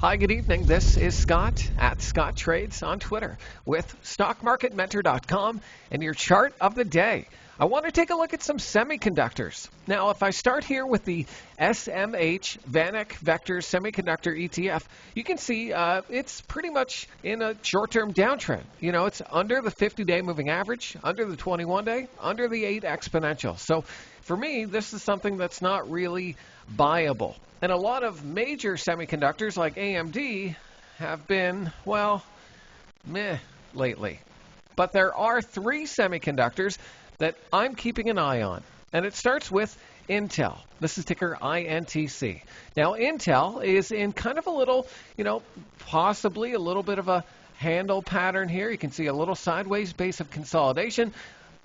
Hi, good evening. This is Scott at Scott Trades on Twitter with StockMarketMentor.com and your chart of the day. I want to take a look at some semiconductors. Now, if I start here with the SMH VanEck Vector Semiconductor ETF, you can see it's pretty much in a short-term downtrend. You know, it's under the 50-day moving average, under the 21-day, under the 8 exponential. So for me, this is something that's not really buyable. And a lot of major semiconductors like AMD have been, well, meh lately. But there are 3 semiconductors that I'm keeping an eye on. And it starts with Intel. This is ticker INTC. Now, Intel is in kind of a little, possibly a little bit of a handle pattern here. You can see a little sideways base of consolidation,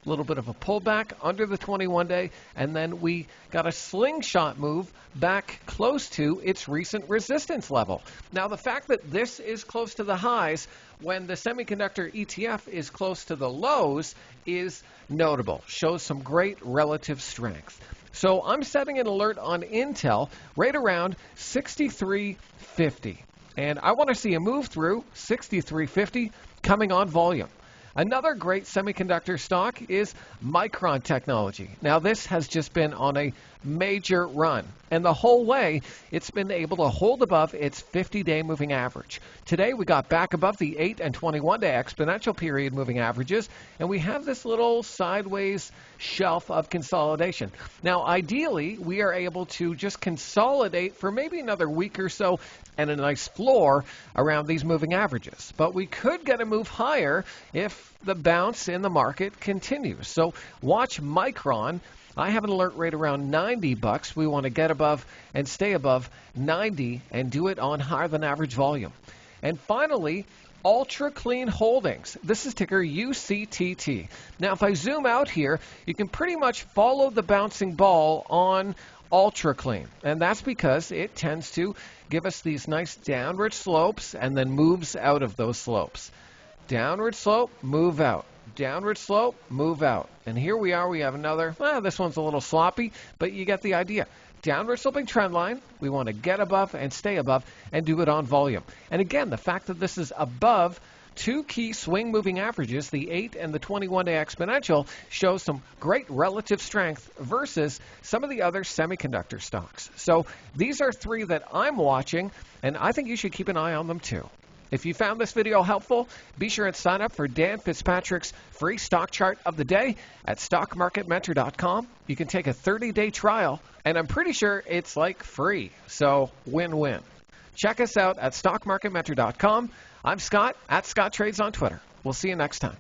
a little bit of a pullback under the 21-day, and then we got a slingshot move back close to its recent resistance level. Now, the fact that this is close to the highs when the semiconductor ETF is close to the lows is notable, shows some great relative strength. So I'm setting an alert on Intel right around 63.50, and I want to see a move through 63.50 coming on volume. Another great semiconductor stock is Micron technology. Now, this has just been on a major run, and the whole way it's been able to hold above its 50-day moving average. Today, we got back above the 8 and 21-day exponential period moving averages, and we have this little sideways shelf of consolidation. Now, ideally, we are able to just consolidate for maybe another week or so and a nice floor around these moving averages. But we could get a move higher if the bounce in the market continues. So watch Micron. I have an alert rate around $90. We want to get above and stay above 90 and do it on higher than average volume. And finally, Ultra Clean Holdings. This is ticker UCTT. Now, if I zoom out here, you can pretty much follow the bouncing ball on Ultra Clean, and that's because it tends to give us these nice downward slopes and then moves out of those slopes. Downward slope, move out. Downward slope, move out. And here we are, we have another, this one's a little sloppy, but you get the idea. Downward sloping trend line, we want to get above and stay above and do it on volume. And again, the fact that this is above 2 key swing moving averages, the 8 and the 21-day exponential, shows some great relative strength versus some of the other semiconductor stocks. So these are 3 that I'm watching, and I think you should keep an eye on them too. If you found this video helpful, be sure and sign up for Dan Fitzpatrick's free stock chart of the day at StockMarketMentor.com. You can take a 30-day trial, and I'm pretty sure it's like free, so win-win. Check us out at StockMarketMentor.com. I'm Scott at Scott Trades on Twitter. We'll see you next time.